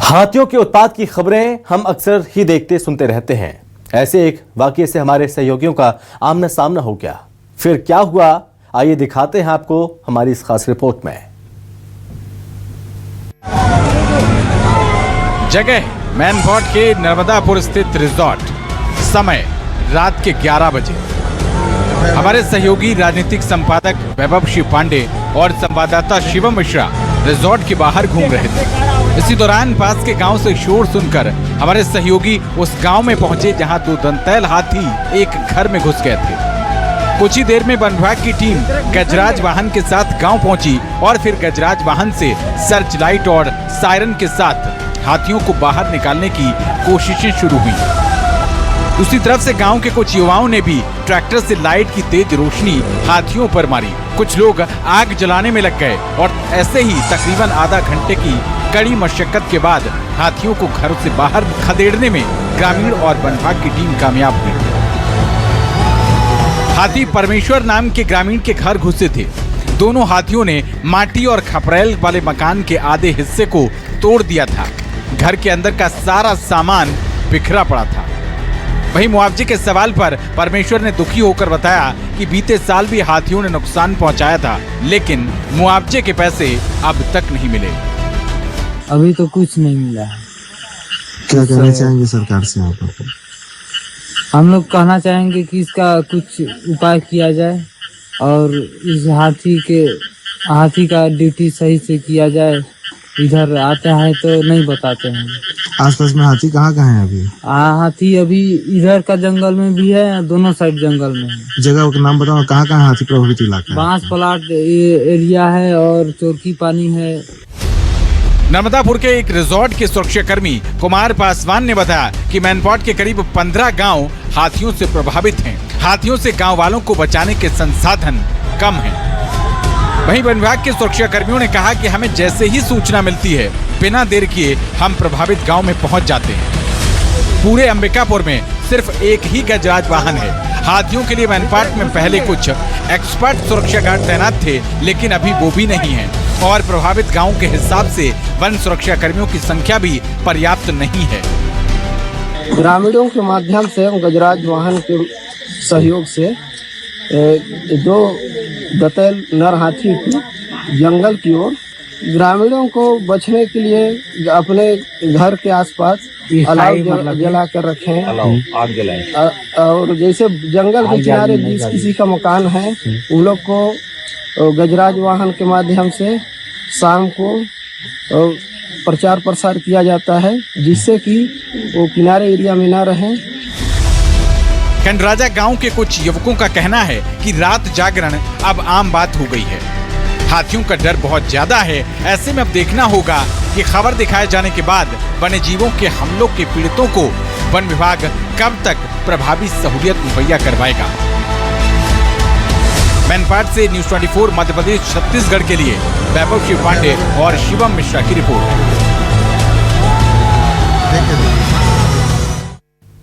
हाथियों के उत्पात की खबरें हम अक्सर ही देखते सुनते रहते हैं। ऐसे एक वाकये से हमारे सहयोगियों का आमना सामना हो गया। फिर क्या हुआ, आइए दिखाते हैं आपको हमारी इस खास रिपोर्ट में। जगह मैनपाट के नर्मदापुर स्थित रिजॉर्ट। समय रात के 11 बजे। हमारे सहयोगी राजनीतिक संपादक वैभव शिव पांडे और संवाददाता शिवम मिश्रा रिजॉर्ट के बाहर घूम रहे थे। इसी दौरान पास के गांव से शोर सुनकर हमारे सहयोगी उस गांव में पहुंचे जहां दो दंतैल हाथी एक घर में घुस गए थे। कुछ ही देर में वन विभाग की टीम गजराज वाहन के साथ गांव पहुंची और फिर गजराज वाहन से सर्च लाइट और सायरन के साथ हाथियों को बाहर निकालने की कोशिशें शुरू हुई। दूसरी तरफ से गांव के कुछ युवाओं ने भी ट्रैक्टर से लाइट की तेज रोशनी हाथियों पर मारी। कुछ लोग आग जलाने में लग गए और ऐसे ही तकरीबन आधा घंटे की कड़ी मशक्कत के बाद हाथियों को घर से बाहर खदेड़ने में ग्रामीण और वन विभाग की टीम कामयाब हुई। हाथी परमेश्वर नाम के ग्रामीण के घर घुसे थे। दोनों हाथियों ने माटी और खपरेल वाले मकान के आधे हिस्से को तोड़ दिया था। घर के अंदर का सारा सामान बिखरा पड़ा था। वहीं मुआवजे के सवाल पर परमेश्वर ने दुखी होकर बताया कि बीते साल भी हाथियों ने नुकसान पहुंचाया था, लेकिन मुआवजे के पैसे अब तक नहीं मिले। अभी तो कुछ नहीं मिला है। क्या कहना चाहेंगे सरकार से आप? हम लोग कहना चाहेंगे कि इसका कुछ उपाय किया जाए और इस हाथी का ड्यूटी सही से किया जाए। इधर आता है तो नहीं बताते हैं। आसपास में हाथी कहाँ है अभी? हाथी अभी इधर का जंगल में भी है, दोनों साइड जंगल में है। जगह का नाम बताओ, कहाँ हाथी प्रभावित इलाका है? बांस प्लाट एरिया है और चोरकी पानी है। नर्मदापुर के एक रिजॉर्ट के सुरक्षाकर्मी कुमार पासवान ने बताया कि मैनपाट के करीब 15 गांव हाथियों से प्रभावित हैं। हाथियों से गांव वालों को बचाने के संसाधन कम हैं। वहीं वन विभाग के सुरक्षा कर्मियों ने कहा कि हमें जैसे ही सूचना मिलती है, बिना देर किए हम प्रभावित गांव में पहुंच जाते हैं। पूरे अंबिकापुर में सिर्फ एक ही गजराज वाहन है। हाथियों के लिए मैनपाट में पहले कुछ एक्सपर्ट सुरक्षा गार्ड तैनात थे, लेकिन अभी वो भी नहीं है और प्रभावित गांव के हिसाब से वन सुरक्षा कर्मियों की संख्या भी पर्याप्त नहीं है। ग्रामीणों के माध्यम से गजराज वाहन के सहयोग से दो दंतैल नर हाथी की जंगल की ओर ग्रामीणों को बचने के लिए अपने घर के आसपास अलाव जला कर रखे हैं। और जैसे जंगल के किनारे जिस किसी का मकान है, उन लोग को गजराज वाहन के माध्यम से शाम को प्रचार प्रसार किया जाता है, जिससे कि वो किनारे एरिया में ना रहें। खंडराजा गांव के कुछ युवकों का कहना है कि रात जागरण अब आम बात हो गई है। हाथियों का डर बहुत ज्यादा है। ऐसे में अब देखना होगा कि खबर दिखाए जाने के बाद वन्य जीवों के हमलों के पीड़ितों को वन विभाग कब तक प्रभावी सहूलियत मुहैया करवाएगा। मैनपाट से न्यूज़ 24 मध्य प्रदेश छत्तीसगढ़ के लिए वैभव शिव पांडे और शिवम मिश्रा की रिपोर्ट।